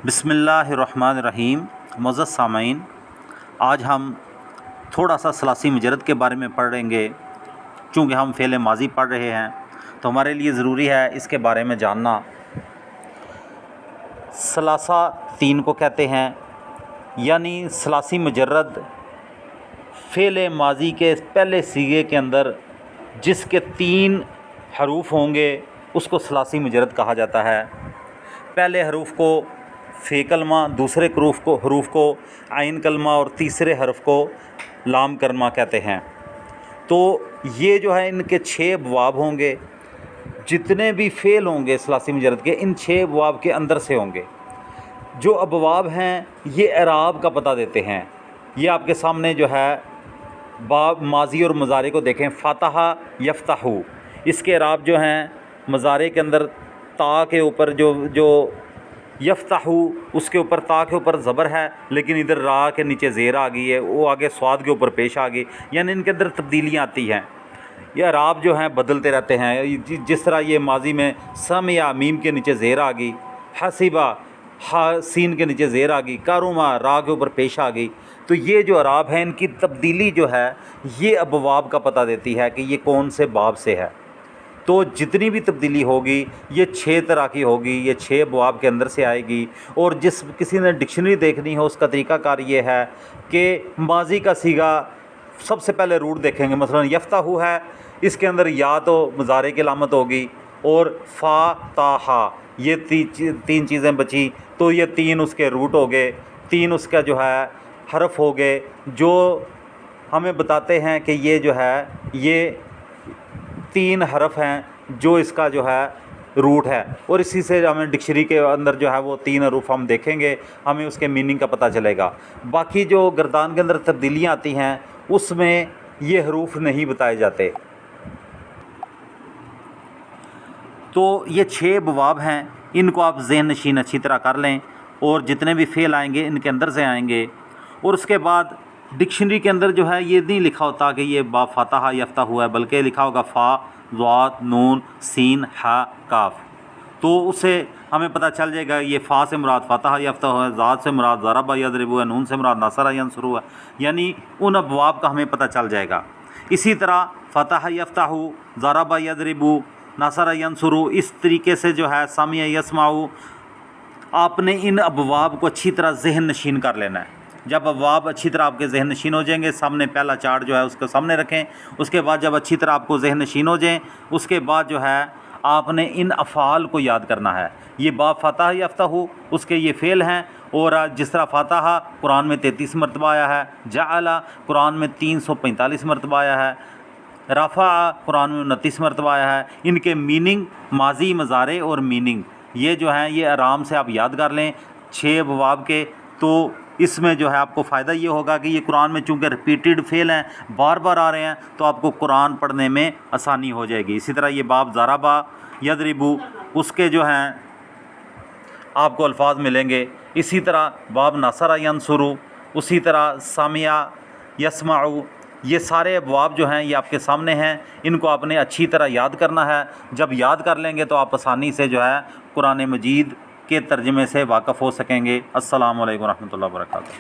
بسم اللہ الرحمن الرحیم۔ معزز سامعین، آج ہم تھوڑا سا ثلاثی مجرد کے بارے میں پڑھیں گے۔ چونکہ ہم فعل ماضی پڑھ رہے ہیں تو ہمارے لیے ضروری ہے اس کے بارے میں جاننا۔ ثلاثہ تین کو کہتے ہیں، یعنی ثلاثی مجرد فعل ماضی کے پہلے صیغے کے اندر جس کے تین حروف ہوں گے اس کو ثلاثی مجرد کہا جاتا ہے۔ پہلے حروف کو فے کلمہ، دوسرے حروف کو عین کلمہ اور تیسرے حرف کو لام کلمہ کہتے ہیں۔ تو یہ جو ہے ان کے 6 ابواب ہوں گے۔ جتنے بھی فعل ہوں گے ثلاثی مجرد کے، ان 6 ابواب کے اندر سے ہوں گے۔ جو ابواب ہیں یہ اعراب کا پتہ دیتے ہیں۔ یہ آپ کے سامنے جو ہے باب ماضی اور مضارع کو دیکھیں، فتح یفتح، اس کے اعراب جو ہیں مضارع کے اندر تا کے اوپر جو یفتح، اس کے اوپر تا کے اوپر زبر ہے، لیکن ادھر را کے نیچے زیر آ گئی ہے، وہ آگے سواد کے اوپر پیش آ گئی، یعنی ان کے اندر تبدیلیاں آتی ہیں۔ یہ اعراب جو ہیں بدلتے رہتے ہیں۔ جس طرح یہ ماضی میں سمع میم کے نیچے زیر آ گئی، حسبہ ہا سین کے نیچے زیر آ گئی، کارما را کے اوپر پیش آ گئی، تو یہ جو اعراب ہیں ان کی تبدیلی جو ہے یہ ابواب کا پتہ دیتی ہے کہ یہ کون سے باب سے ہے۔ تو جتنی بھی تبدیلی ہوگی یہ 6 طرح کی ہوگی، یہ 6 ابواب کے اندر سے آئے گی۔ اور کسی نے ڈکشنری دیکھنی ہو، اس کا طریقہ کار یہ ہے کہ ماضی کا صیغہ سب سے پہلے روٹ دیکھیں گے۔ مثلا یفتح ہے، اس کے اندر یا تو مضارع کی علامت ہوگی اور فا تا ہا، یہ تین چیزیں بچی، تو یہ 3 اس کے روٹ ہو گئے، 3 اس کا جو ہے حرف ہو گئے، جو ہمیں بتاتے ہیں کہ یہ جو ہے یہ 3 حرف ہیں جو اس کا جو ہے روٹ ہے۔ اور اسی سے ہمیں ڈکشنری کے اندر جو ہے وہ 3 حروف ہم دیکھیں گے، ہمیں اس کے میننگ کا پتہ چلے گا۔ باقی جو گردان کے اندر تبدیلیاں آتی ہیں اس میں یہ حروف نہیں بتائے جاتے۔ تو یہ 6 ابواب ہیں، ان کو آپ ذہن نشین اچھی طرح کر لیں، اور جتنے بھی فعل آئیں گے ان کے اندر سے آئیں گے۔ اور اس کے بعد ڈکشنری کے اندر جو ہے یہ نہیں لکھا ہوتا کہ یہ باب فتح یفتح ہوا ہے، بلکہ لکھا ہوگا فا ضاد نون سین ہا کاف، تو اس سے ہمیں پتہ چل جائے گا یہ فا سے مراد فتح یفتح ہے، ضاد سے مراد ضرب یضرب ہے، نون سے مراد نصر ینصر ہے، یعنی ان ابواب کا ہمیں پتہ چل جائے گا۔ اسی طرح فتح یفتح، ضرب یضرب، نصر ینصر، اس طریقے سے جو ہے سمع یسمع، آپ نے ان ابواب کو اچھی طرح ذہن نشین کر لینا ہے۔ جب ابواب اچھی طرح آپ کے ذہن نشین ہو جائیں گے، سامنے پہلا چارٹ جو ہے اس کو سامنے رکھیں، اس کے بعد جب اچھی طرح آپ کو ذہن نشین ہو جائیں، اس کے بعد جو ہے آپ نے ان افعال کو یاد کرنا ہے۔ یہ باب فتح یفتح، اس کے یہ فعل ہیں، اور جس طرح فتح قرآن میں 33 مرتبہ آیا ہے، جعل قرآن میں 345 مرتبہ آیا ہے، رفع قرآن میں 29 مرتبہ آیا ہے۔ ان کے میننگ ماضی، مضارع اور میننگ یہ جو ہیں یہ آرام سے آپ یاد کر لیں 6 ابواب کے۔ تو اس میں جو ہے آپ کو فائدہ یہ ہوگا کہ یہ قرآن میں چونکہ ریپیٹڈ فعل ہیں، بار بار آ رہے ہیں، تو آپ کو قرآن پڑھنے میں آسانی ہو جائے گی۔ اسی طرح یہ باب ضربہ یضربو، اس کے جو ہیں آپ کو الفاظ ملیں گے۔ اسی طرح باب نصر ینصر، اسی طرح سمع یسمع، یہ سارے ابواب جو ہیں یہ آپ کے سامنے ہیں، ان کو آپ نے اچھی طرح یاد کرنا ہے۔ جب یاد کر لیں گے تو آپ آسانی سے جو ہے قرآن مجید کے ترجمے سے واقف ہو سکیں گے۔ السلام علیکم ورحمۃ اللہ وبرکاتہ۔